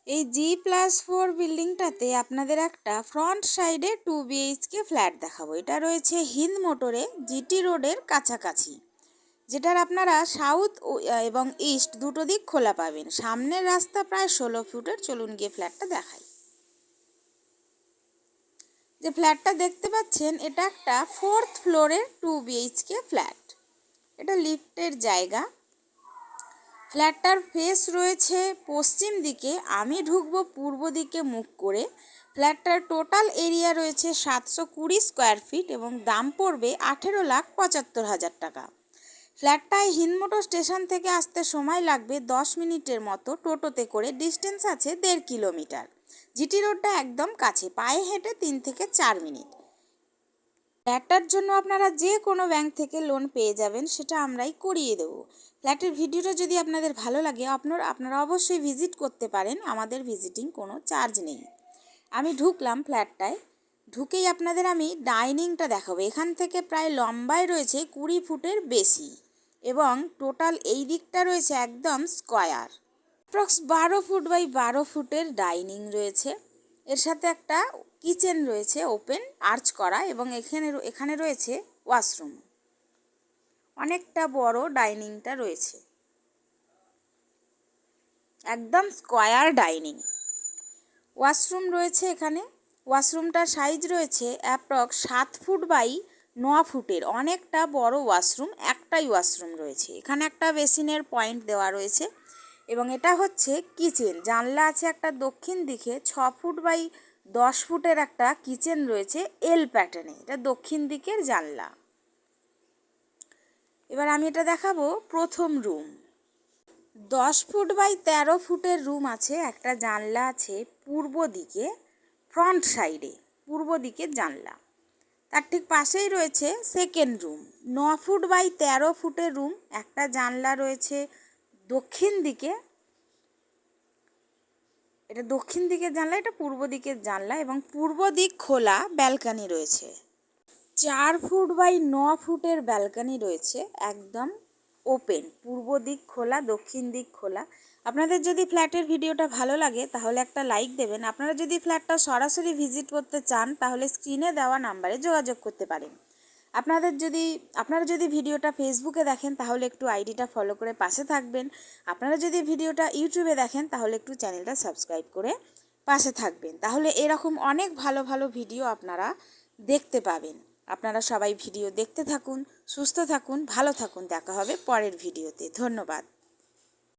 এই G+4 বিল্ডিংটাতে আপনাদের একটা ফ্রন্ট সাইডে 2 BHK ফ্ল্যাট দেখাবো। এটা রয়েছে হিন্দ মোটরে জিটি রোডের কাছাকাছি, যেটার আপনারা সাউথ এবং ইস্ট দুটো দিক খোলা পাবেন। সামনের রাস্তা প্রায় 16 ফুটের। চলুন গিয়ে ফ্ল্যাটটা দেখাই। যে ফ্ল্যাটটা দেখতে পাচ্ছেন এটা একটা 4th ফ্লোরের 2 BHK ফ্ল্যাট। এটা লিফটের জায়গা। ফ্ল্যাটটার ফেস রয়েছে পশ্চিম দিকে, আমি ঢুকবো পূর্ব দিকে মুখ করে। ফ্ল্যাটটার টোটাল এরিয়া রয়েছে 720 স্কোয়ার ফিট এবং দাম পড়বে 18,75,000 টাকা। ফ্ল্যাটটায় হিন্দমোটর স্টেশন থেকে আসতে সময় লাগবে 10 মিনিটের মতো। টোটোতে করে ডিস্টেন্স আছে 1.5 কিলোমিটার। জিটি রোডটা একদম কাছে, পায়ে হেঁটে 3 থেকে 4 মিনিট। ফ্ল্যাটটার জন্য আপনারা যে কোনো ব্যাংক থেকে লোন পেয়ে যাবেন, সেটা আমরাই করিয়ে দেবো। ফ্ল্যাটের ভিডিওটা যদি আপনাদের ভালো লাগে আপনারা অবশ্যই ভিজিট করতে পারেন। আমাদের ভিজিটিং কোনো চার্জ নেই। আমি ঢুকলাম ফ্ল্যাটটায়। ঢুকেই আপনাদের আমি ডাইনিংটা দেখাবো। এখান থেকে প্রায় লম্বায় রয়েছে 20 ফুটের বেশি এবং টোটাল এই দিকটা রয়েছে একদম স্কোয়ার। অ্যাপ্রক্স 12 ফুট বাই 12 ফুটের ডাইনিং রয়েছে। এর সাথে একটা কিচেন রয়েছে ওপেন আর্চ করা এবং এখানে রয়েছে ওয়াশরুম। অনেকটা বড় ডাইনিংটা রয়েছে, একদম স্কোয়ার ডাইনিং। ওয়াশরুম রয়েছে এখানে। ওয়াশরুমটার সাইজ রয়েছে অ্যাপ্রক্স 7 ফুট বাই 9 ফুটের। অনেকটা বড় ওয়াশরুম। একটাই ওয়াশরুম রয়েছে। এখানে একটা বেসিনের পয়েন্ট দেওয়া রয়েছে এবং এটা হচ্ছে কিচেন। জানলা আছে একটা দক্ষিণ দিকে। 6 ফুট বাই 10 ফুটের একটা কিচেন রয়েছে এল প্যাটার্নে। এটা দক্ষিণ দিকের জানলা। এবার আমি এটা দেখাবো প্রথম রুম। 10 ফুট বাই 13 ফুটের রুম আছে। একটা জানলা আছে পূর্ব দিকে, ফ্রন্ট সাইডে পূর্ব দিকের জানলা। তার ঠিক পাশেই রয়েছে সেকেন্ড রুম। 9 ফুট বাই 13 ফুটের রুম। একটা জানলা রয়েছে দক্ষিণ দিকে। এটা দক্ষিণ দিকের জানলা, এটা পূর্ব দিকের জানলা এবং পূর্ব দিক খোলা। ব্যালকানি রয়েছে 4 ফুট বাই 9 ফুটের ব্যালকানি রয়েছে, একদম ওপেন। পূর্ব দিক খোলা, দক্ষিণ দিক খোলা। আপনাদের যদি ফ্ল্যাটের ভিডিওটা ভালো লাগে তাহলে একটা লাইক দেবেন। আপনারা যদি ফ্ল্যাটটা সরাসরি ভিজিট করতে চান তাহলে স্ক্রিনে দেওয়া নাম্বারে যোগাযোগ করতে পারেন। আপনারা যদি ভিডিওটা ফেসবুকে দেখেন তাহলে একটু আইডিটা ফলো করে পাশে থাকবেন। আপনারা যদি ভিডিওটা ইউটিউবে দেখেন তাহলে একটু চ্যানেলটা সাবস্ক্রাইব করে পাশে থাকবেন। তাহলে এরকম অনেক ভালো ভালো ভিডিও আপনারা দেখতে পাবেন। আপনারা সবাই ভিডিও দেখতে থাকুন, সুস্থ থাকুন, ভালো থাকুন। দেখা হবে পরের ভিডিওতে। ধন্যবাদ।